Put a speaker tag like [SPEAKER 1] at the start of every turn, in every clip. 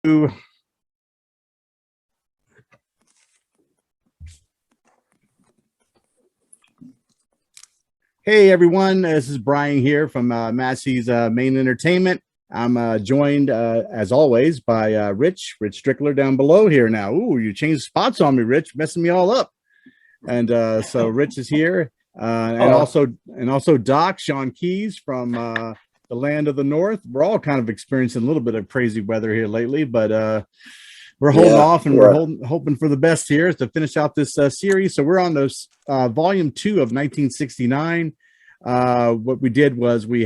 [SPEAKER 1] Hey everyone, this is Brian here from Massey's Main Entertainment. I'm joined as always by Rich Strickler down below here now. Ooh, you changed spots on me, Rich, messing me all up. And so Rich is here, and also Doc Sean Keys from the land of the North. We're all kind of experiencing a little bit of crazy weather here lately, but we're holding off, and we're hoping for the best here to finish out this series. So we're on those volume 2 of 1969. What we did was we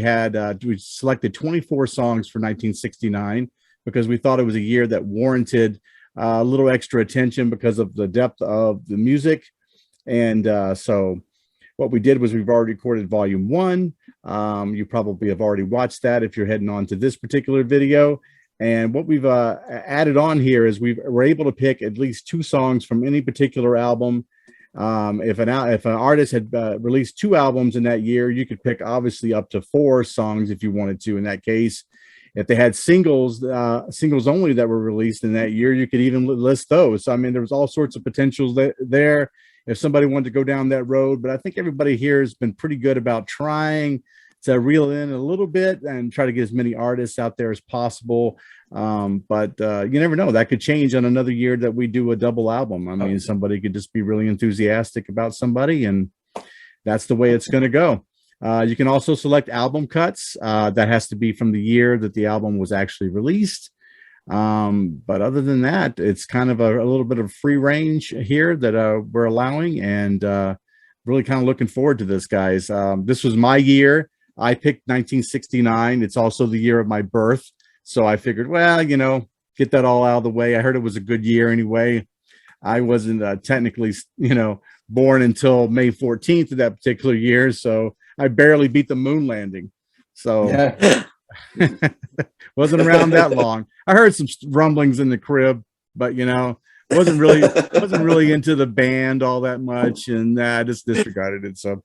[SPEAKER 1] selected 24 songs for 1969 because we thought it was a year that warranted a little extra attention because of the depth of the music. And so what we did was we've already recorded volume 1. You probably have already watched that if you're heading on to this particular video. And what we've added on here is we're able to pick at least 2 songs from any particular album. If an artist had released 2 albums in that year, you could pick obviously up to 4 songs if you wanted to. In that case, if they had singles only that were released in that year, you could even list those. So, I mean, there was all sorts of potentials there if somebody wanted to go down that road. But I think everybody here has been pretty good about trying to reel in a little bit and try to get as many artists out there as possible. But you never know, that could change on another year that we do a double album. I mean, somebody could just be really enthusiastic about somebody, and that's the way it's going to go. You can also select album cuts. That has to be from the year that the album was actually released. But other than that, it's kind of a little bit of free range here that we're allowing, and really kind of looking forward to this, guys. This was my year. I picked 1969. It's also the year of my birth. So I figured, well, you know, get that all out of the way. I heard it was a good year anyway. I wasn't technically, you know, born until May 14th of that particular year. So I barely beat the moon landing. So wasn't around that long. I heard some rumblings in the crib, but, you know, wasn't really into the band all that much, and I just disregarded it. So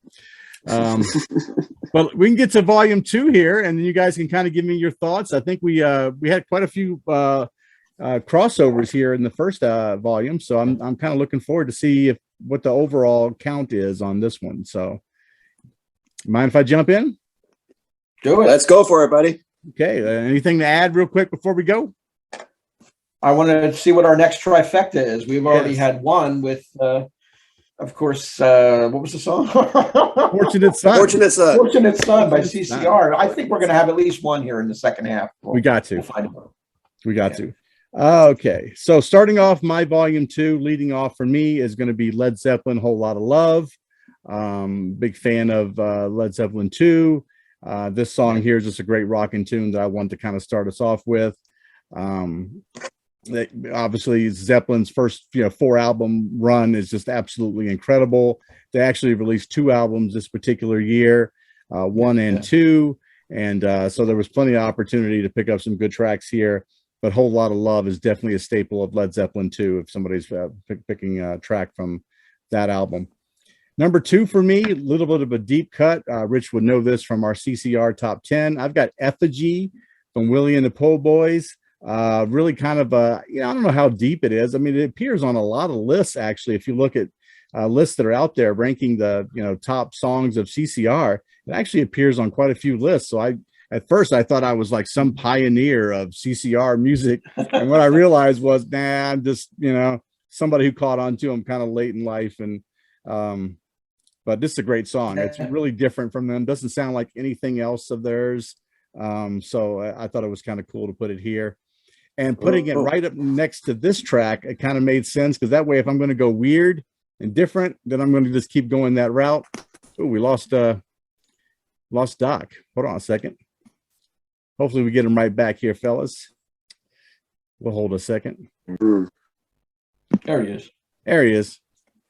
[SPEAKER 1] but we can get to volume 2 here, and you guys can kind of give me your thoughts. I think we had quite a few crossovers here in the first volume, so I'm kind of looking forward to see what the overall count is on this one. So mind if I jump in?
[SPEAKER 2] Do it. Let's go for it, buddy.
[SPEAKER 1] Okay, anything to add real quick before we go?
[SPEAKER 3] I want to see what our next trifecta is. We've already had one with of course, what was the song?
[SPEAKER 1] Fortunate Son.
[SPEAKER 2] Fortunate Son.
[SPEAKER 3] Fortunate Son by CCR. I think we're going to have at least one here in the second half.
[SPEAKER 1] We got to.
[SPEAKER 3] We'll find out.
[SPEAKER 1] We got to. Okay, so starting off my volume 2, leading off for me is going to be Led Zeppelin, Whole Lot of Love. Big fan of Led Zeppelin 2. This song here is just a great rocking tune that I wanted to kind of start us off with. Obviously Zeppelin's first 4 album run is just absolutely incredible. They actually released 2 albums this particular year, 1 and 2, and so there was plenty of opportunity to pick up some good tracks here, but Whole Lot of Love is definitely a staple of Led Zeppelin 2 if somebody's picking a track from that album. Number 2 for me, a little bit of a deep cut. Rich would know this from our CCR top 10. I've got Effigy from Willie and the Po' Boys. Really kind of I don't know how deep it is. I mean, it appears on a lot of lists, actually. If you look at lists that are out there ranking the top songs of CCR, it actually appears on quite a few lists. So at first I thought I was like some pioneer of CCR music, and what I realized was, nah, I'm just somebody who caught on to them kind of late in life. And but this is a great song. It's really different from them. Doesn't sound like anything else of theirs. So I thought it was kind of cool to put it here. And putting it right up next to this track, it kind of made sense, because that way, if I'm going to go weird and different, then I'm going to just keep going that route. Oh, we lost Doc. Hold on a second. Hopefully we get him right back here, fellas. We'll hold a second.
[SPEAKER 3] There he is.
[SPEAKER 1] There he is.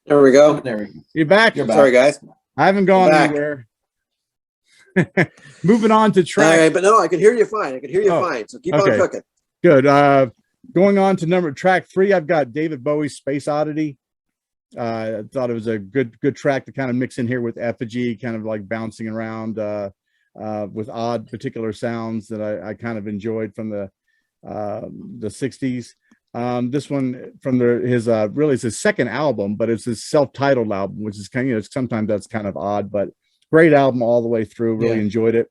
[SPEAKER 2] There we go.
[SPEAKER 3] There we go.
[SPEAKER 1] You're back.
[SPEAKER 3] You're back.
[SPEAKER 2] Sorry, guys.
[SPEAKER 1] I haven't gone anywhere. Moving on to track.
[SPEAKER 2] All right, but no, I can hear you fine. I can hear you fine. So keep on cooking.
[SPEAKER 1] Good. Going on to track 3, I've got David Bowie's Space Oddity. I thought it was a good track to kind of mix in here with Effigy, kind of like bouncing around with odd particular sounds that I kind of enjoyed from the the 60s. This one from his really it's his second album, but it's his self-titled album, which is kind of, sometimes that's kind of odd, but great album all the way through. Really enjoyed it.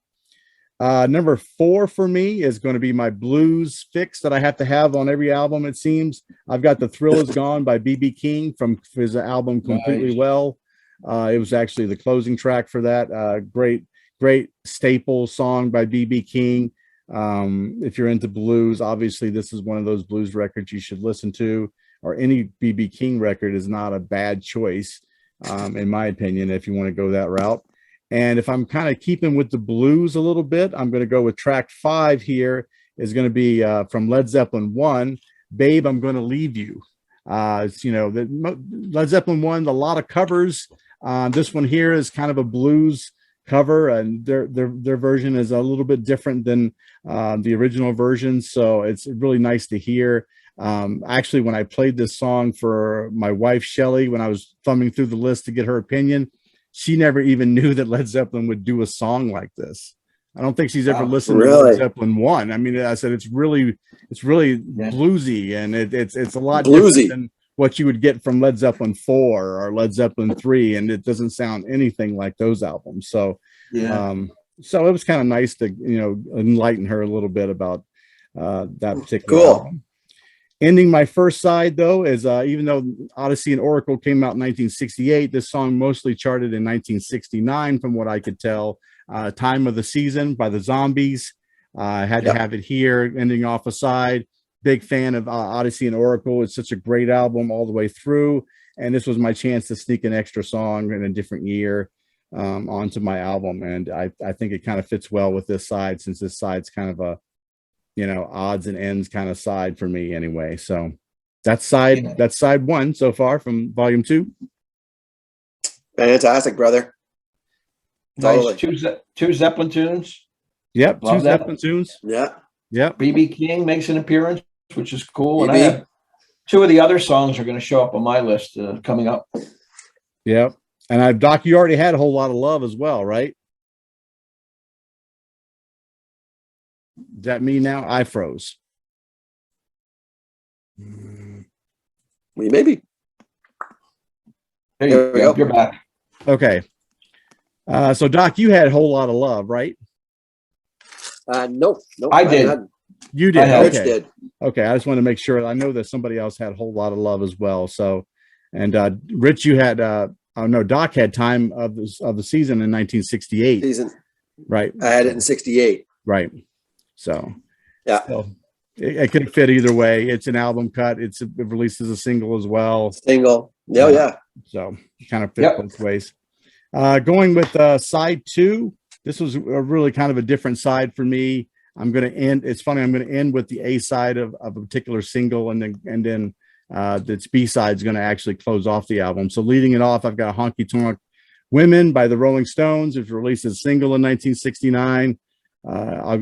[SPEAKER 1] Number 4 for me is going to be my blues fix that I have to have on every album. It seems I've got The Thrill Is Gone by B.B. King from his album Completely Well. It was actually the closing track for that. Great staple song by B.B. King. If you're into blues, obviously this is one of those blues records you should listen to, or any B.B. King record is not a bad choice, in my opinion, if you want to go that route. And if I'm kind of keeping with the blues a little bit, I'm going to go with track 5 here. Is going to be from Led Zeppelin 1, Babe, I'm Going to Leave You. It's, the Led Zeppelin 1, a lot of covers. This one here is kind of a blues cover, and their version is a little bit different than the original version. So it's really nice to hear. Actually, when I played this song for my wife, Shelly, when I was thumbing through the list to get her opinion, she never even knew that Led Zeppelin would do a song like this. I don't think she's ever listened to Led Zeppelin 1. I mean, I said it's really bluesy, and it's a lot different than what you would get from Led Zeppelin 4 or Led Zeppelin 3, and it doesn't sound anything like those albums. So so it was kind of nice to enlighten her a little bit about that particular album. Ending my first side, though, is even though Odyssey and Oracle came out in 1968, this song mostly charted in 1969, from what I could tell. Time of the Season by the Zombies. I had to have it here, ending off a side. Big fan of Odyssey and Oracle. It's such a great album all the way through. And this was my chance to sneak an extra song in a different year onto my album. And I think it kind of fits well with this side, since this side's kind of a odds and ends kind of side for me anyway. So that's side 1 so far from volume 2.
[SPEAKER 2] Fantastic, brother.
[SPEAKER 3] Nice. Two Zeppelin tunes.
[SPEAKER 1] Yep. Love 2 Zeppelin tunes.
[SPEAKER 2] Yeah.
[SPEAKER 1] Yep.
[SPEAKER 3] B.B. King makes an appearance, which is cool. And I have 2 of the other songs are going to show up on my list coming up.
[SPEAKER 1] Yep. And Doc, you already had A Whole Lot of Love as well, right? Is that me now? I froze.
[SPEAKER 2] Maybe.
[SPEAKER 3] There you go. You're back.
[SPEAKER 1] Okay. So Doc, you had A Whole Lot of Love, right?
[SPEAKER 2] Nope.
[SPEAKER 3] I did.
[SPEAKER 1] You did.
[SPEAKER 2] Rich
[SPEAKER 1] Okay.
[SPEAKER 2] did.
[SPEAKER 1] Okay. I just want to make sure. I know that somebody else had A Whole Lot of Love as well. So, and Rich, you had. No, Doc had Time of the Season in 1968. Right.
[SPEAKER 2] I had it in 68.
[SPEAKER 1] Right. So
[SPEAKER 2] yeah,
[SPEAKER 1] so it could fit either way. It's an album cut. It released as a single as well.
[SPEAKER 2] Single. Yeah.
[SPEAKER 1] So kind of fit both ways. Going with side 2. This was a really kind of a different side for me. I'm going to end. It's funny. I'm going to end with the A side of a particular single, and then its B side is going to actually close off the album. So leading it off, I've got Honky Tonk Women by the Rolling Stones. It was released as a single in 1969.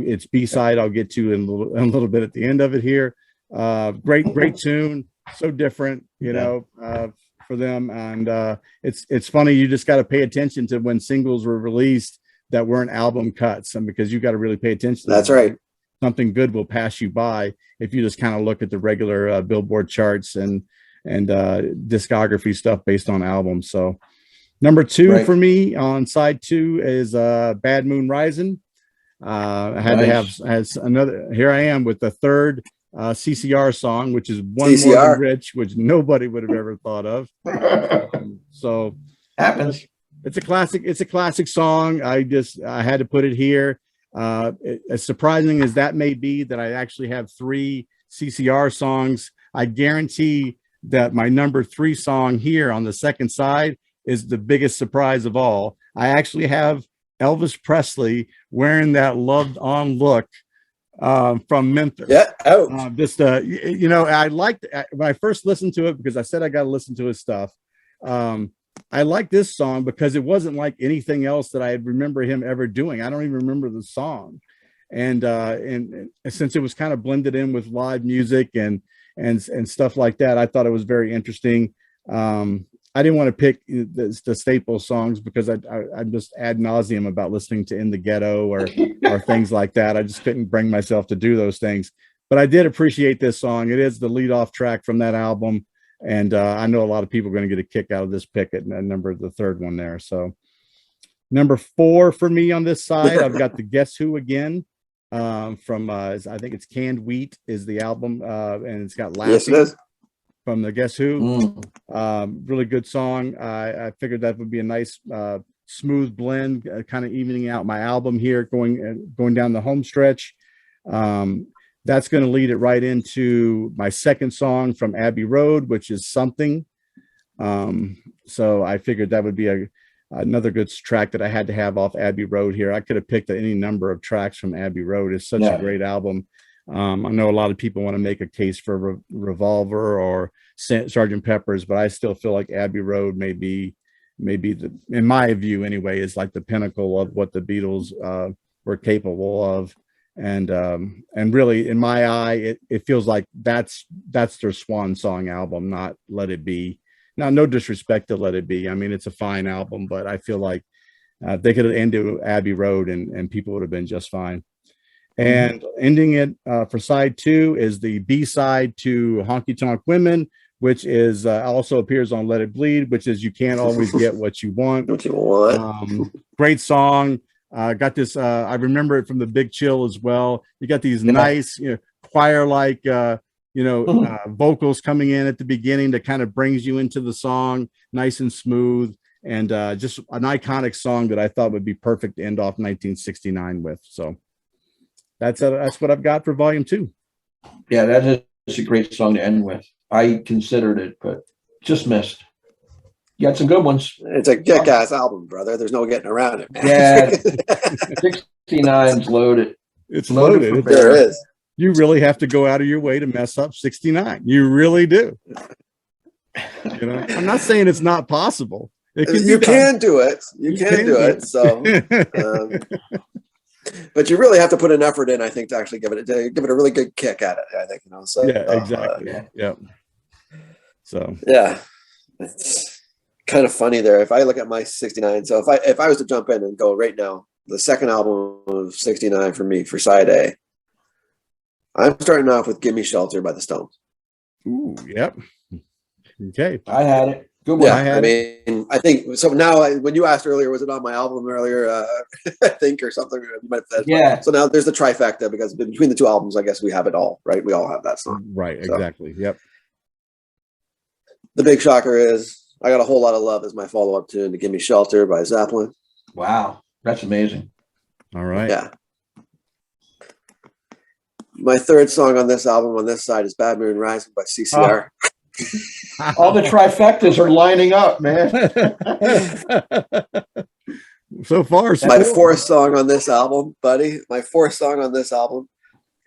[SPEAKER 1] Its B side I'll get to in a little bit at the end of it here. Great tune. So different, for them. And it's funny. You just got to pay attention to when singles were released that weren't album cuts, and because you got to really pay attention.
[SPEAKER 2] That's right.
[SPEAKER 1] Something good will pass you by if you just kind of look at the regular Billboard charts and discography stuff based on albums. So number 2 for me on side 2 is Bad Moon Rising. I had to have as another. Here I am with the third CCR song, which is One More Than Rich, which nobody would have ever thought of. So
[SPEAKER 3] happens.
[SPEAKER 1] It's a classic. It's a classic song. I had to put it here. As surprising as that may be, that I actually have 3 CCR songs, I guarantee that my number 3 song here on the second side is the biggest surprise of all. I actually have Elvis Presley wearing that Loved On look from Memphis.
[SPEAKER 2] Yeah. Oh.
[SPEAKER 1] I liked when I first listened to it, because I said I got to listen to his stuff. I like this song because it wasn't like anything else that I remember him ever doing. I don't even remember the song. And since it was kind of blended in with live music and stuff like that, I thought it was very interesting. I didn't want to pick the staple songs because I'm just ad nauseum about listening to In the Ghetto or things like that. I just couldn't bring myself to do those things. but I did appreciate this song. It is the lead off track from that album. And I know a lot of people are going to get a kick out of this pick at number the third one there. So number 4 for me on this side, I've got the Guess Who again. From I think it's Canned Wheat is the album, and it's got Lassie.
[SPEAKER 2] Yes, it is.
[SPEAKER 1] From the Guess Who. Really good song. I figured that would be a nice smooth blend, kind of evening out my album here, going down the home stretch. That's going to lead it right into my second song from Abbey Road, which is Something. So I figured that would be another good track that I had to have off Abbey Road here. I could have picked any number of tracks from Abbey Road. It's such a great album. I know a lot of people want to make a case for Revolver or Sgt. Pepper's, but I still feel like Abbey Road may be in my view anyway, is like the pinnacle of what the Beatles were capable of. And really in my eye, it feels like that's their swan song album, not Let It Be. Now, no disrespect to Let It Be. I mean, it's a fine album, but I feel like they could have ended Abbey Road and people would have been just fine. And ending it for side 2 is the B-side to Honky Tonk Women, which is also appears on Let It Bleed, which is You Can't Always Get What You Want.
[SPEAKER 2] What you want.
[SPEAKER 1] Great song. Got this. I remember it from the Big Chill as well. You got these nice, choir-like, vocals coming in at the beginning that kind of brings you into the song, nice and smooth, and just an iconic song that I thought would be perfect to end off 1969 with. So that's what I've got for volume 2.
[SPEAKER 3] Yeah, that is a great song to end with. I considered it, but just missed. You got some good ones.
[SPEAKER 2] It's a kick-ass album, brother. There's no getting around it, man.
[SPEAKER 3] Yeah, 69's loaded.
[SPEAKER 1] It's loaded.
[SPEAKER 2] There is.
[SPEAKER 1] You really have to go out of your way to mess up 69. You really do. I'm not saying it's not possible.
[SPEAKER 2] You can do it. You can do it. So, but you really have to put an effort in, I think, to actually give it a really good kick at it. I think, So
[SPEAKER 1] yeah, exactly. Yeah. So
[SPEAKER 2] yeah, it's kind of funny there. If I look at my 69, so if I was to jump in and go right now, the second album of 69 for me for side A, I'm starting off with "Gimme Shelter" by the Stones.
[SPEAKER 1] Ooh, yep. Okay,
[SPEAKER 3] I had it. Good one.
[SPEAKER 2] Yeah, I think so. Now, when you asked earlier, was it on my album earlier? I think, or something. You might have said.
[SPEAKER 3] Yeah.
[SPEAKER 2] So now there's the trifecta, because between the two albums, I guess we have it all, right? We all have that song.
[SPEAKER 1] Right. Exactly. Yep.
[SPEAKER 2] The big shocker is I Got a Whole Lot of Love as my follow-up tune to "Gimme Shelter" by Zeppelin.
[SPEAKER 3] Wow, that's amazing.
[SPEAKER 1] All right.
[SPEAKER 2] Yeah. My third song on this album on this side is "Bad Moon Rising" by CCR.
[SPEAKER 3] All the trifectas are lining up, man.
[SPEAKER 1] So far,
[SPEAKER 2] my fourth song on this album, buddy. My fourth song on this album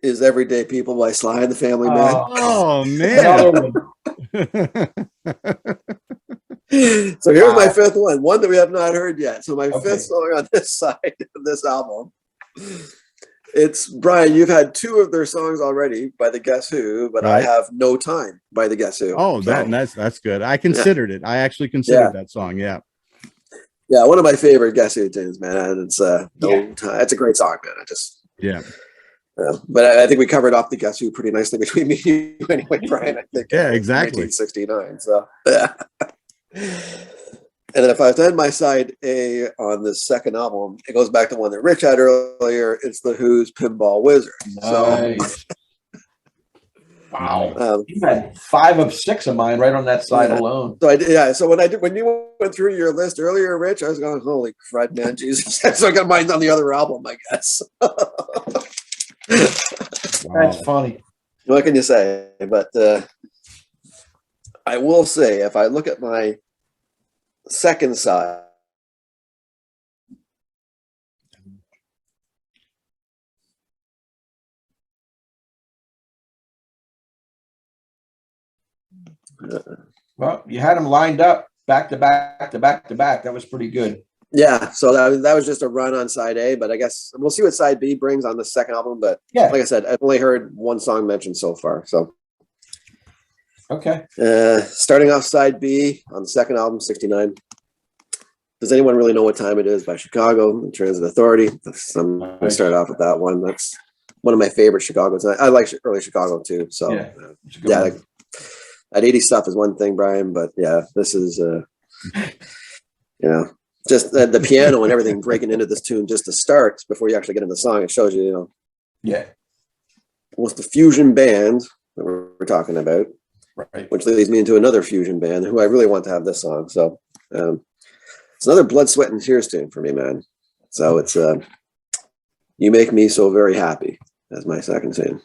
[SPEAKER 2] is "Everyday People" by Sly and the Family Man.
[SPEAKER 1] Oh man.
[SPEAKER 2] So here's my fifth one that we have not heard yet. So my fifth song on this side of this album, it's Brian. You've had 2 of their songs already by the Guess Who, but I have "No Time" by the Guess Who.
[SPEAKER 1] Oh, that's good. I considered it. I actually considered that song. Yeah.
[SPEAKER 2] Yeah, one of my favorite Guess Who tunes, man. And it's No Time. It's a great song, man. But I think we covered off the Guess Who pretty nicely between me and you anyway, Brian. I think.
[SPEAKER 1] Yeah, exactly.
[SPEAKER 2] 1969. So yeah. And then if I was to end my side A on the second album, it goes back to one that Rich had earlier. It's the Who's Pinball Wizard.
[SPEAKER 3] Nice. Wow. You had 5 of 6 of mine right on that side alone.
[SPEAKER 2] So So when you went through your list earlier, Rich, I was going, holy crud, man, Jesus. So I got mine on the other album, I guess.
[SPEAKER 3] That's funny.
[SPEAKER 2] What can you say? But I will say, if I look at my second side,
[SPEAKER 3] well, you had them lined up back to back to back to back. That was pretty good.
[SPEAKER 2] Yeah, so that was just a run on side A, but I guess we'll see what side B brings on the second album. But like I said, I've only heard one song mentioned so far. So
[SPEAKER 3] okay,
[SPEAKER 2] starting off side B on the second album, 69. Does anyone really know what time it is by Chicago and Transit Authority? I'm going to start off with that one. That's one of my favorite Chicago. I like early Chicago too. So yeah, that 80s stuff is one thing, Brian, but yeah, this is just the piano and everything breaking into this tune just to start before you actually get into the song. It shows you, almost a fusion band that we're talking about,
[SPEAKER 3] right?
[SPEAKER 2] Which leads me into another fusion band who I really want to have this song. So it's another blood, sweat, and tears tune for me, man. So it's "You Make Me So Very Happy" as my second tune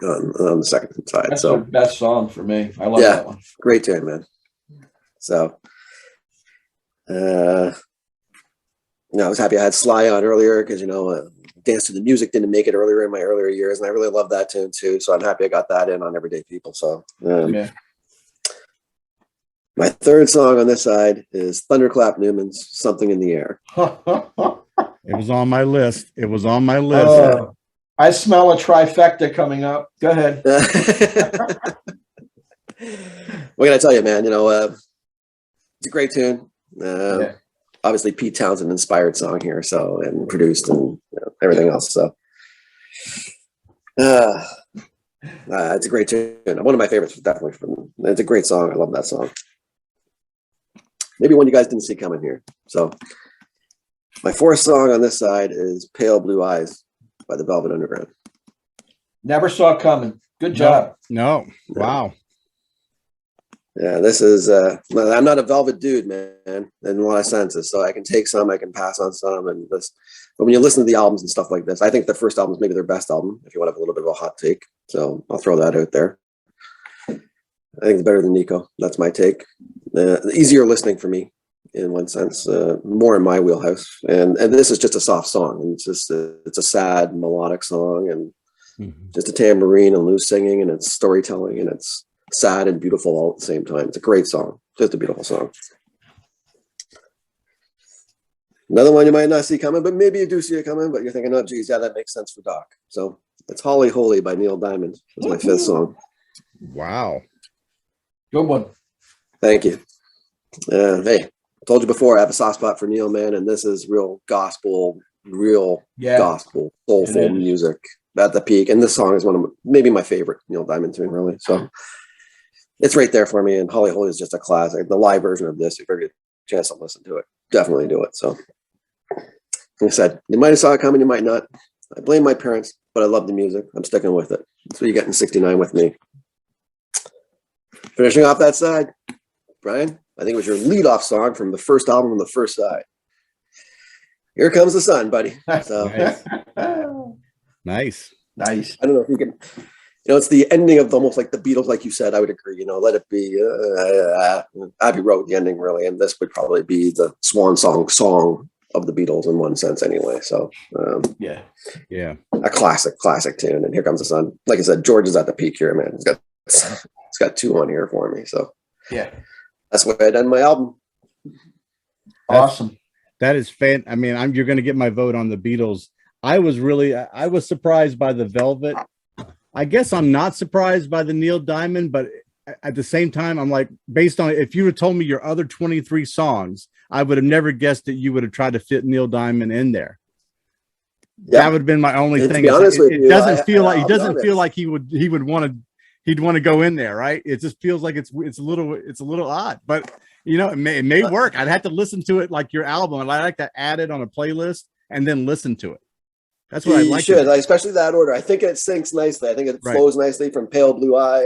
[SPEAKER 2] on the second side.
[SPEAKER 3] That's
[SPEAKER 2] so
[SPEAKER 3] the best song for me. I love that one.
[SPEAKER 2] Great tune, man. So I was happy I had Sly on earlier because Dance to the Music didn't make it earlier in my earlier years, and I really love that tune too. So I'm happy I got that in on Everyday People. So my third song on this side is Thunderclap Newman's "Something in the Air."
[SPEAKER 1] It was on my list.
[SPEAKER 3] I smell a trifecta coming up. Go ahead.
[SPEAKER 2] What can I tell you, man? It's a great tune. Obviously, Pete Townsend inspired song here, and produced and everything else. So it's a great tune. One of my favorites, definitely. It's a great song. I love that song. Maybe one you guys didn't see coming here. So my fourth song on this side is "Pale Blue Eyes" by the Velvet Underground.
[SPEAKER 3] Never saw it coming. Good job.
[SPEAKER 1] No. Wow.
[SPEAKER 2] Yeah, this is I'm not a Velvet dude, man, in a lot of senses. So I can take some, I can pass on some, but when you listen to the albums and stuff like this, I think the first album is maybe their best album, if you want to have a little bit of a hot take. So I'll throw that out there. I think it's better than Nico. That's my take. Easier listening for me in one sense, more in my wheelhouse. And this is just a soft song. It's a sad melodic song, and just a tambourine and loose singing, and it's storytelling, and it's sad and beautiful all at the same time. It's a great song, just a beautiful song. Another one you might not see coming, but maybe you do see it coming, but you're thinking, oh geez, yeah, that makes sense for Doc. So it's "Holly Holy" by Neil Diamond. That's my fifth song.
[SPEAKER 1] Wow.
[SPEAKER 3] Good one.
[SPEAKER 2] Thank you. Hey, I told you before, I have a soft spot for Neil, man, and this is real gospel, gospel, soulful music at the peak. And this song is one of maybe my favorite Neil Diamond tune, really. So it's right there for me. And "Holly Holy" is just a classic. The live version of this, if you ever get a chance to listen to it, definitely do it. So like I said, you might have saw it coming, you might not. I blame my parents, but I love the music. I'm sticking with it. That's what you get in 69 with me. Finishing off that side, Brian, I think it was your lead-off song from the first album on the first side. "Here Comes the Sun," buddy. So
[SPEAKER 1] Nice.
[SPEAKER 2] I don't know if you can, it's the ending of almost like the Beatles, like you said. I would agree. Let It Be. Abbey Road, the ending, really, and this would probably be the swan song of the Beatles in one sense, anyway. So
[SPEAKER 1] yeah,
[SPEAKER 2] a classic tune. And "Here Comes the Sun." Like I said, George is at the peak here, man. It's got two on here for me. So that's why I done my album.
[SPEAKER 3] Awesome.
[SPEAKER 1] That is fan. I mean, you're going to get my vote on the Beatles. I was surprised by the Velvet. I guess I'm not surprised by the Neil Diamond, but at the same time, I'm like, based on, if you had told me your other 23 songs, I would have never guessed that you would have tried to fit Neil Diamond in there. That would have been my only thing. It doesn't feel like he would want to. He'd want to go in there, right? It just feels like it's a little odd, but it may work. I'd have to listen to it like your album, and I like to add it on a playlist and then listen to it. That's what I like.
[SPEAKER 2] You should, especially that order. I think it syncs nicely. I think it flows nicely from "Pale Blue Eye"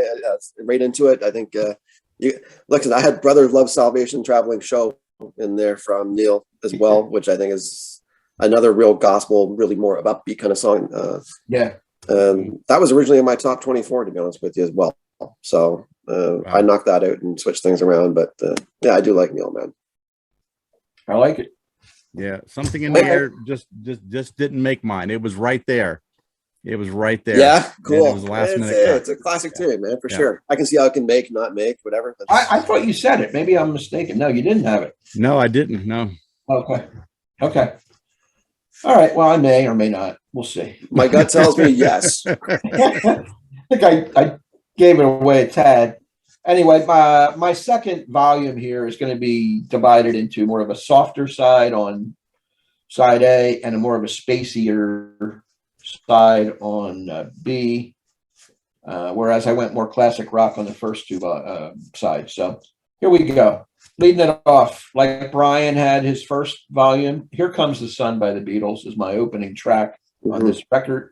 [SPEAKER 2] right into it. I think listen, I had "Brother Love Salvation" traveling show in there from Neil as well, which I think is another real gospel, really more upbeat kind of song. That was originally in my top 24, to be honest with you, as well. So I knocked that out and switched things around. But I do like Neil, man.
[SPEAKER 3] I like it.
[SPEAKER 1] Yeah, "Something in the Air" just didn't make mine. It was right there.
[SPEAKER 2] Yeah, cool.
[SPEAKER 1] It was last minute.
[SPEAKER 2] It's a classic tune, man, for sure. I can see how it can make, not make, whatever.
[SPEAKER 3] I thought you said it. Maybe I'm mistaken. No, you didn't have it.
[SPEAKER 1] No, I didn't. No.
[SPEAKER 3] Okay. All right. Well, I may or may not. We'll see.
[SPEAKER 2] My gut tells me yes.
[SPEAKER 3] I think I gave it away a tad. Anyway, my second volume here is going to be divided into more of a softer side on side A and a more of a spacier side on B, whereas I went more classic rock on the first two sides. So here we go. Leading it off, like Brian had his first volume, Here Comes the Sun by the Beatles is my opening track on this record.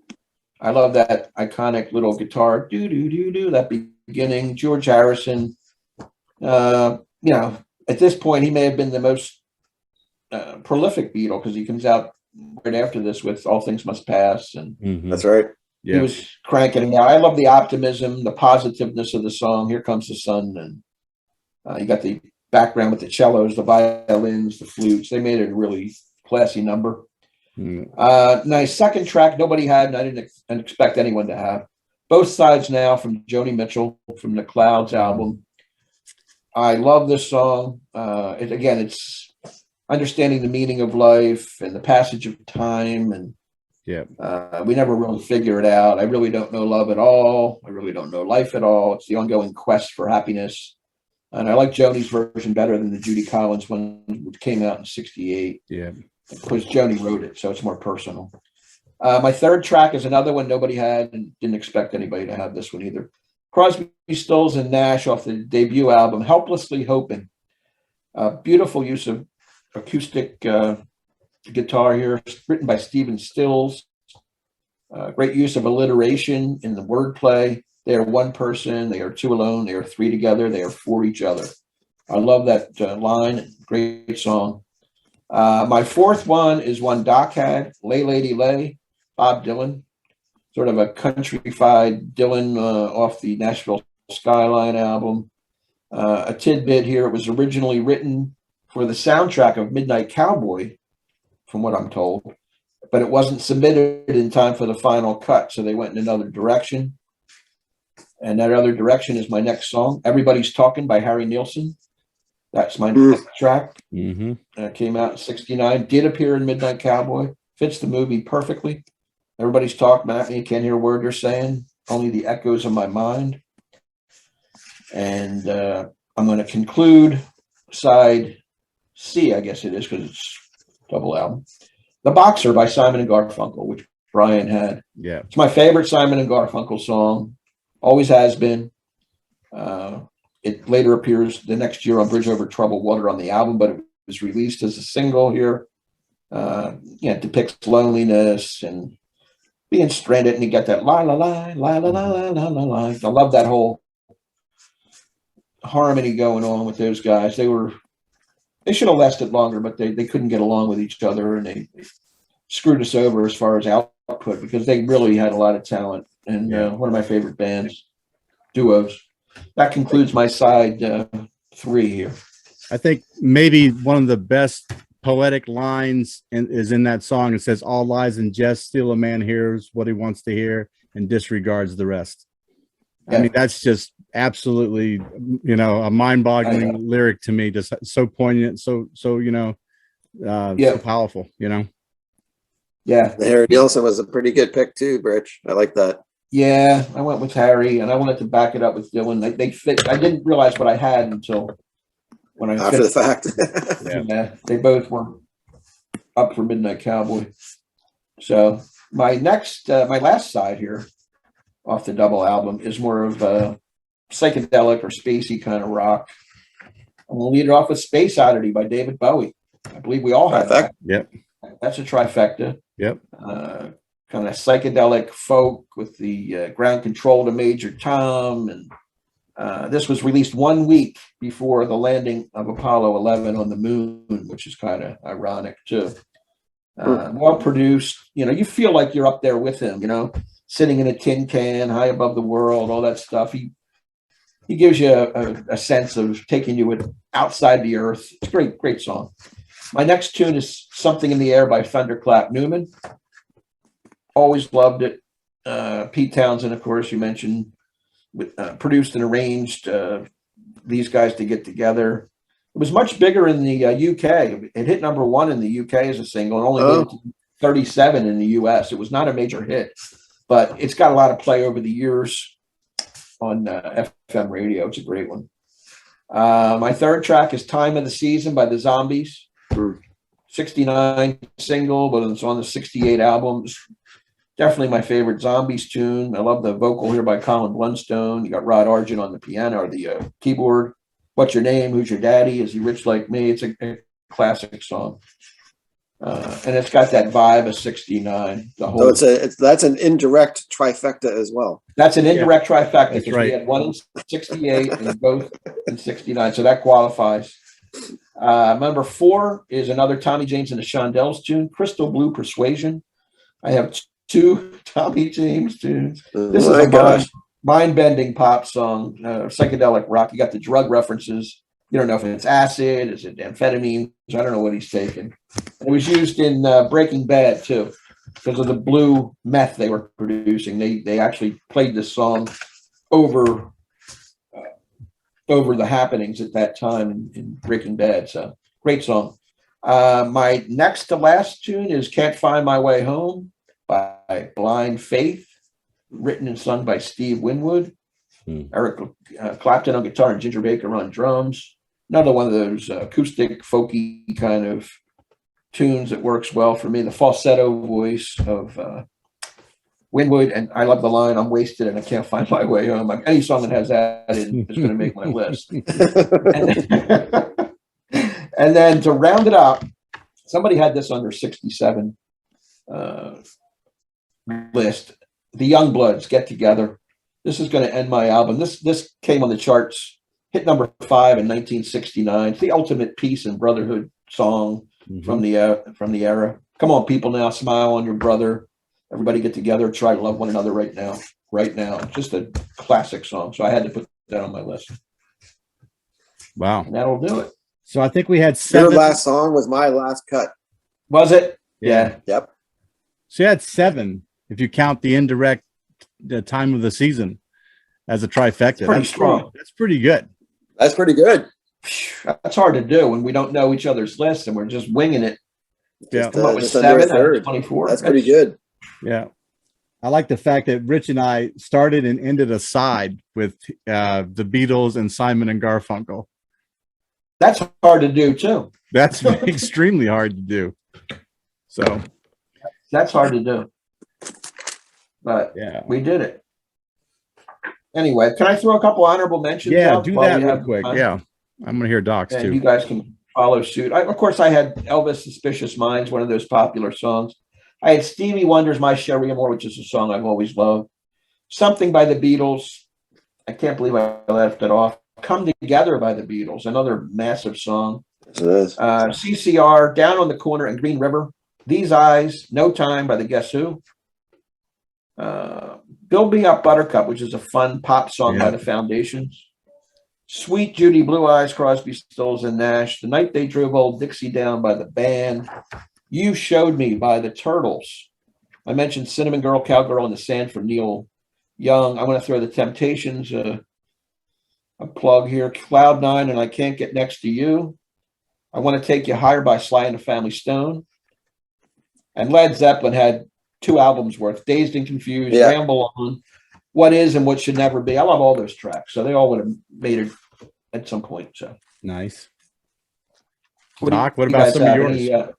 [SPEAKER 3] I love that iconic little guitar, do-do-do-do, that beginning. George Harrison, you know, at this point, he may have been the most prolific Beatle because he comes out right after this with All Things Must Pass. And
[SPEAKER 2] that's right.
[SPEAKER 3] He was cranking it out. I love the optimism, the positiveness of the song, Here Comes the Sun. And you got the background with the cellos, the violins, the flutes. They made it a really classy number. Nice second track, nobody had, and I didn't expect anyone to have. Both Sides Now from Joni Mitchell from the Clouds album. I love this song. It's understanding the meaning of life and the passage of time. And we never really figure it out. I really don't know love at all. I really don't know life at all. It's the ongoing quest for happiness. And I like Joni's version better than the Judy Collins one, which came out in '68. Yeah. Because Joni wrote it, so it's more personal. My third track is another one nobody had and didn't expect anybody to have this one either. Crosby, Stills, and Nash off the debut album, Helplessly Hoping. Beautiful use of acoustic guitar here, written by Stephen Stills. Great use of alliteration in the wordplay. They are one person, they are two alone, they are three together, they are for each other. I love that line. Great song. My fourth one is one Doc had, Lay Lady Lay, Bob Dylan. Sort of a countryfied Dylan off the Nashville Skyline album. A tidbit here, it was originally written for the soundtrack of Midnight Cowboy, from what I'm told, but it wasn't submitted in time for the final cut, so they went in another direction. And that other direction is my next song, Everybody's Talking by Harry Nilsson. That's my next track. Came out in '69, did appear in Midnight Cowboy, fits the movie perfectly. Everybody's talking at me, can't hear a word they're saying, only the echoes of my mind. And I'm going to conclude side C, I guess it is, because it's a double album. The Boxer by Simon and Garfunkel, which Brian had. Yeah. It's my favorite Simon and Garfunkel song. Always has been. It later appears the next year on Bridge Over Troubled Water on the album, but it was released as a single here. It depicts loneliness and being stranded, and you get that la la la la la la la la la la. I love that whole harmony going on with those guys. They should have lasted longer, but they couldn't get along with each other, and they screwed us over as far as output because they really had a lot of talent. And one of my favorite bands, duos. That concludes my side 3 here.
[SPEAKER 1] I think maybe one of the best poetic lines is in that song. It says, "All lies and jest, still a man hears what he wants to hear and disregards the rest." I mean, that's just absolutely, a mind-boggling lyric to me. Just so poignant, so so powerful.
[SPEAKER 2] Yeah, Harry Nilsson was a pretty good pick too, Rich. I like that.
[SPEAKER 3] Yeah, I went with Harry, and I wanted to back it up with Dylan. They fit. I didn't realize what I had until when I
[SPEAKER 2] after the fact.
[SPEAKER 3] Yeah, they both were up for Midnight Cowboy. So my last side here off the double album is more of a psychedelic or spacey kind of rock. I'm gonna lead it off with Space Oddity by David Bowie. I believe we all have that. Yep, that's a trifecta. Yep. Kind of psychedelic folk with the ground control to Major Tom. And this was released 1 week before the landing of Apollo 11 on the moon, which is kind of ironic too. Well produced, you feel like you're up there with him, sitting in a tin can high above the world, all that stuff. He gives you a sense of taking you outside the earth. It's a great song. My next tune is Something in the Air by Thunderclap Newman. Always loved it. Pete Townsend, of course, you mentioned, produced and arranged these guys to get together. It was much bigger in the UK. It hit number 1 in the UK as a single and only made it to 37 in the US. It was not a major hit, but it's got a lot of play over the years on FM radio. It's a great one. My third track is Time of the Season by the Zombies. 69 single, but it's on the 68 albums. Definitely my favorite Zombies tune. I love the vocal here by Colin Blunstone. You got Rod Argent on the piano or the keyboard. What's Your Name? Who's Your Daddy? Is He Rich Like Me? It's a classic song. And it's got that vibe of 69. The whole
[SPEAKER 2] That's an indirect trifecta as well.
[SPEAKER 3] That's an indirect trifecta
[SPEAKER 1] That's
[SPEAKER 3] because
[SPEAKER 1] right.
[SPEAKER 3] we had one in 68 and both in 69. So that qualifies. Number 4 is another Tommy James and the Shondells tune, Crystal Blue Persuasion. I have 2 Tommy James tunes. This is a mind-bending pop song, psychedelic rock. You got the drug references. You don't know if it's acid, is it amphetamine? I don't know what he's taking. And it was used in Breaking Bad too, because of the blue meth they were producing. They actually played this song over the happenings at that time in Breaking Bad. So great song. My next to last tune is Can't Find My Way Home by Blind Faith, written and sung by Steve Winwood. Eric Clapton on guitar and Ginger Baker on drums. Another one of those acoustic, folky kind of tunes that works well for me. The falsetto voice of Winwood, and I love the line, I'm wasted and I can't find my way home. Any song that has that in is going to make my list. And then to round it up, somebody had this on their 67 list. The Youngbloods, Get Together. This is going to end my album. This came on the charts, hit number 5 in 1969. It's the ultimate peace and brotherhood song from the era. Come on, people, now smile on your brother. Everybody get together. Try to love one another right now. Right now, just a classic song. So I had to put that on my list.
[SPEAKER 1] Wow,
[SPEAKER 3] and that'll do it.
[SPEAKER 1] So I think we had 7.
[SPEAKER 2] Your last song was my last cut.
[SPEAKER 3] Was it?
[SPEAKER 1] Yeah.
[SPEAKER 2] Yep.
[SPEAKER 1] So you had 7 if you count the indirect the time of the season as a trifecta.
[SPEAKER 3] Pretty strong.
[SPEAKER 1] That's pretty good.
[SPEAKER 2] That's pretty good.
[SPEAKER 3] That's hard to do when we don't know each other's lists and we're just winging it.
[SPEAKER 1] Yeah.
[SPEAKER 3] Come up with
[SPEAKER 2] Just under a
[SPEAKER 3] 7 out of
[SPEAKER 2] third.
[SPEAKER 3] 24.
[SPEAKER 2] That's pretty good.
[SPEAKER 1] Yeah. I like the fact that Rich and I started and ended aside with the Beatles and Simon and Garfunkel.
[SPEAKER 3] That's hard to do too.
[SPEAKER 1] That's extremely hard to do. So
[SPEAKER 3] that's hard to do. But
[SPEAKER 1] yeah,
[SPEAKER 3] we did it. Anyway, can I throw a couple honorable mentions?
[SPEAKER 1] Yeah,
[SPEAKER 3] out
[SPEAKER 1] do
[SPEAKER 3] while
[SPEAKER 1] that
[SPEAKER 3] we
[SPEAKER 1] real
[SPEAKER 3] have
[SPEAKER 1] quick.
[SPEAKER 3] time?
[SPEAKER 1] Yeah. I'm gonna hear Doc's
[SPEAKER 3] And
[SPEAKER 1] too.
[SPEAKER 3] you guys can follow suit. Of course, I had Elvis Suspicious Minds, one of those popular songs. I had Stevie Wonder's My Sherry Amore, which is a song I've always loved. Something by the Beatles. I can't believe I left it off. Come Together by the Beatles, another massive song.
[SPEAKER 2] Yes, it is.
[SPEAKER 3] CCR, Down on the Corner and Green River. These Eyes, No Time by the Guess Who. Build Me Up Buttercup, which is a fun pop song by the Foundations. Sweet Judy Blue Eyes, Crosby, Stills and Nash. The Night They Drove Old Dixie Down by the band. You Showed Me by the Turtles. I mentioned Cinnamon Girl, Cowgirl in the Sand for Neil Young. I'm going to throw the Temptations a plug here. Cloud Nine and I Can't Get Next to You. I Want to Take You Higher by Sly and the Family Stone. And Led Zeppelin had 2 albums worth, Dazed and Confused, Ramble On, What Is and What Should Never Be. I love all those tracks. So they all would have made it at some point. So
[SPEAKER 1] Nice.
[SPEAKER 3] Doc,
[SPEAKER 1] what about some of yours?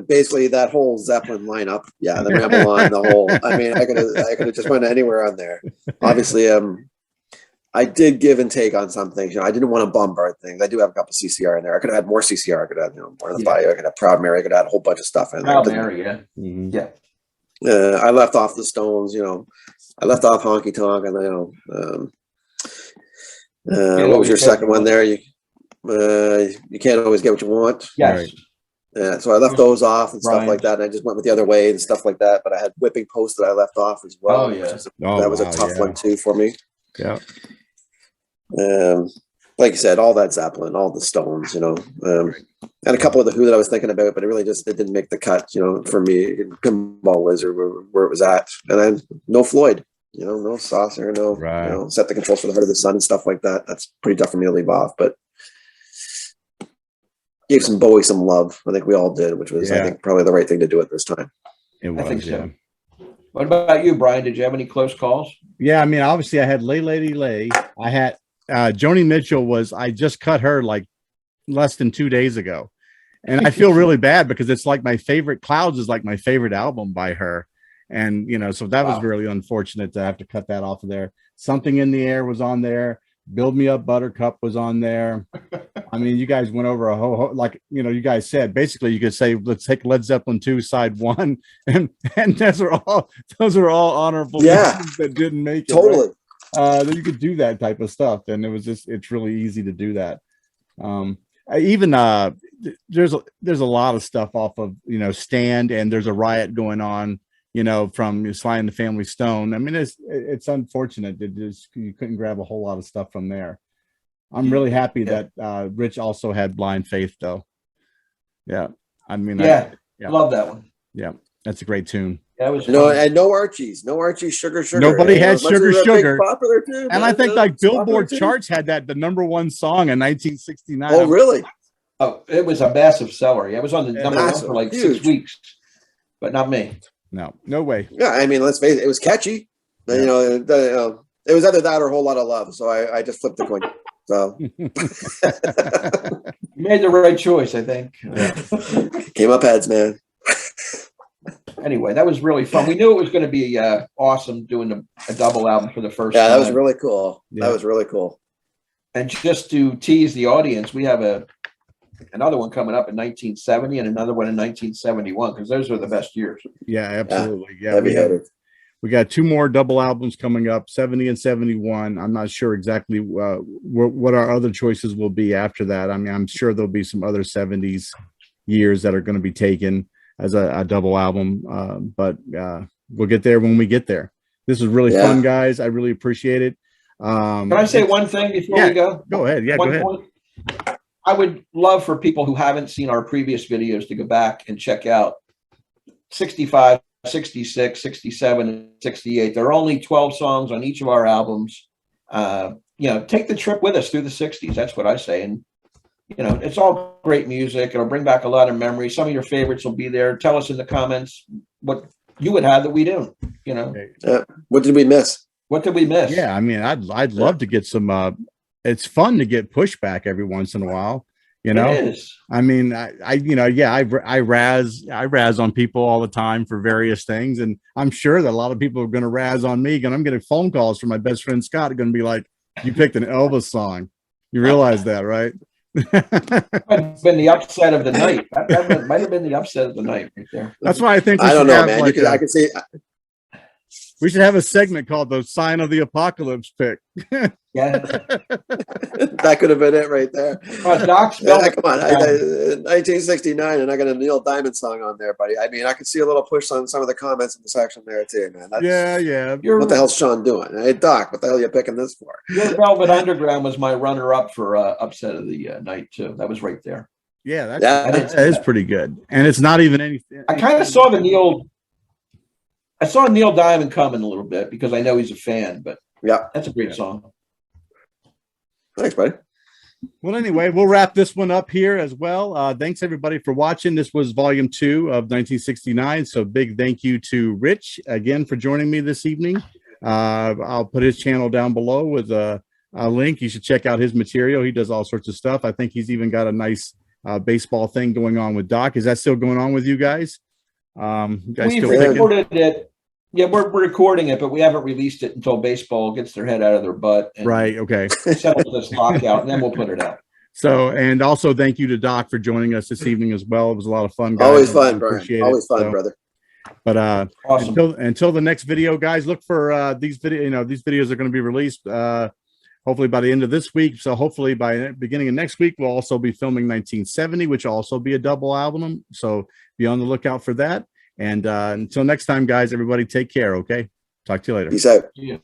[SPEAKER 2] Basically that whole Zeppelin lineup. Yeah, the Ramble On, the whole. I mean, I could have just went anywhere on there. Obviously, I did give and take on some things. You know, I didn't want to bombard things. I do have a couple CCR in there. I could have had more CCR. I could have, more than 5. I could have Proud Mary. I could have had a whole bunch of stuff in there.
[SPEAKER 3] Proud Mary, yeah.
[SPEAKER 1] Mm-hmm.
[SPEAKER 3] Yeah.
[SPEAKER 2] I left off the Stones. I left off Honky Tonk, and what was your second one there? You can't always get what you want.
[SPEAKER 3] Yes.
[SPEAKER 2] Right. So I left those off and stuff like that. And I just went with the other way and stuff like that. But I had Whipping Post that I left off as well.
[SPEAKER 3] Oh, yeah.
[SPEAKER 2] That was a tough one too for me.
[SPEAKER 1] Yeah.
[SPEAKER 2] Like you said, all that Zeppelin, all the Stones, and a couple of the Who that I was thinking about, but it really just didn't make the cut, for me. Pinball Wizard, where it was at, and then no Floyd, no Saucer, no, Set the Controls for the Heart of the Sun and stuff like that. That's pretty tough for me to leave off, but gave some Bowie some love. I think we all did, which was I think probably the right thing to do at this time.
[SPEAKER 1] It was,
[SPEAKER 3] I think so. What about you, Brian? Did you have any close calls?
[SPEAKER 1] Yeah, I mean, obviously I had Lay Lady Lay. I had Joni Mitchell I just cut her like less than 2 days ago. And I feel really bad because it's like my favorite. Clouds is like my favorite album by her. And, you know, so that was really unfortunate to have to cut that off of there. Something in the Air was on there. Build Me Up Buttercup was on there. I mean, you guys went over a whole, like, you know, you guys said, basically you could say, let's take Led Zeppelin 2 side 1. And those are all honorable mentions that didn't make it.
[SPEAKER 2] Totally.
[SPEAKER 1] Right? You could do that type of stuff. And it's really easy to do that. There's a lot of stuff off of, you know, Stand, and there's a riot going on, you know, from Sly and the Family Stone. I mean, it's unfortunate that you couldn't grab a whole lot of stuff from there. I'm really happy that Rich also had Blind Faith, though. Yeah, I mean,
[SPEAKER 3] I love that one.
[SPEAKER 1] Yeah, that's a great tune.
[SPEAKER 3] That was
[SPEAKER 2] and no Archie's, Sugar.
[SPEAKER 1] Nobody had Sugar.
[SPEAKER 2] Popular too,
[SPEAKER 1] and I think like Billboard charts had that the #1 song in 1969.
[SPEAKER 2] Oh, really?
[SPEAKER 3] Oh, it was a massive seller. Yeah, it was on the number one for like 6 weeks, but not me.
[SPEAKER 1] No way.
[SPEAKER 2] Yeah, I mean, let's face it, it was catchy. Yeah. You know, it was either that or a whole lot of love. So I just flipped the coin. So
[SPEAKER 3] you made the right choice, I think.
[SPEAKER 2] Came up heads, man.
[SPEAKER 3] Anyway, that was really fun. We knew it was going to be awesome doing a double album for the first time.
[SPEAKER 2] Yeah, that was really cool. Yeah. That was really cool.
[SPEAKER 3] And just to tease the audience, we have another one coming up in 1970 and another one in 1971, because those are the best years.
[SPEAKER 1] Yeah, absolutely. Yeah, we got 2 more double albums coming up, 70 and 71. I'm not sure exactly what our other choices will be after that. I mean, I'm sure there'll be some other 70s years that are going to be taken as a double album, but we'll get there when we get there. This is really fun, guys. I really appreciate it.
[SPEAKER 3] Can I say one thing before we go?
[SPEAKER 1] Go ahead. Yeah, go ahead.
[SPEAKER 3] I would love for people who haven't seen our previous videos to go back and check out 65, 66, 67, and 68. There are only 12 songs on each of our albums. Take the trip with us through the 60s. That's what I say. And, you know, it's all great music. It'll bring back a lot of memories. Some of your favorites will be there. Tell us in the comments what you would have that we do, you know.
[SPEAKER 2] What did we miss?
[SPEAKER 3] What did we miss?
[SPEAKER 1] Yeah, I mean, I'd love to get some it's fun to get pushback every once in a while, you know.
[SPEAKER 3] It is.
[SPEAKER 1] I mean, I razz on people all the time for various things, and I'm sure that a lot of people are going to razz on me, and I'm getting phone calls from my best friend Scott going to be like, "You picked an Elvis song." You realize that, right?
[SPEAKER 3] Might have been the upset of the night. That might have been the upset of the night right there.
[SPEAKER 1] That's why I think
[SPEAKER 2] I don't know, man. Like I can see.
[SPEAKER 1] We should have a segment called the Sign of the Apocalypse pick.
[SPEAKER 3] Yeah.
[SPEAKER 2] That could have been it right there.
[SPEAKER 3] Doc,
[SPEAKER 2] come on. 1969, and I got a Neil Diamond song on there, buddy. I mean, I could see a little push on some of the comments in the section there, too, man.
[SPEAKER 1] Yeah.
[SPEAKER 2] What the hell's Sean doing? Hey, Doc, what the hell are you picking this for?
[SPEAKER 3] Your Velvet Underground was my runner-up for upset of the night, too. That was right there.
[SPEAKER 1] Yeah, that is pretty good. And it's not even anything.
[SPEAKER 3] I kind of saw Neil Diamond coming a little bit because I know he's a fan, but that's a great song.
[SPEAKER 2] Thanks, buddy.
[SPEAKER 1] Well, anyway, we'll wrap this one up here as well. Thanks everybody for watching. This was volume 2 of 1969. So big thank you to Rich again for joining me this evening. I'll put his channel down below with a link. You should check out his material. He does all sorts of stuff. I think he's even got a nice baseball thing going on with Doc. Is that still going on with you guys?
[SPEAKER 3] We've recorded it. Yeah, we're recording it, but we haven't released it until baseball gets their head out of their butt. And
[SPEAKER 1] right. Okay.
[SPEAKER 3] Settle this lockout, and then we'll put it out.
[SPEAKER 1] So, and also thank you to Doc for joining us this evening as well. It was a lot of fun, guys.
[SPEAKER 2] Always fun, Brian. Always fun, brother.
[SPEAKER 1] But
[SPEAKER 3] awesome.
[SPEAKER 1] until the next video, guys, look for these video. You know, these videos are going to be released hopefully by the end of this week. So hopefully by the beginning of next week, we'll also be filming 1970, which will also be a double album. So be on the lookout for that. And until next time, guys, everybody take care. Okay. Talk to you later.
[SPEAKER 2] Peace out.
[SPEAKER 3] Yeah.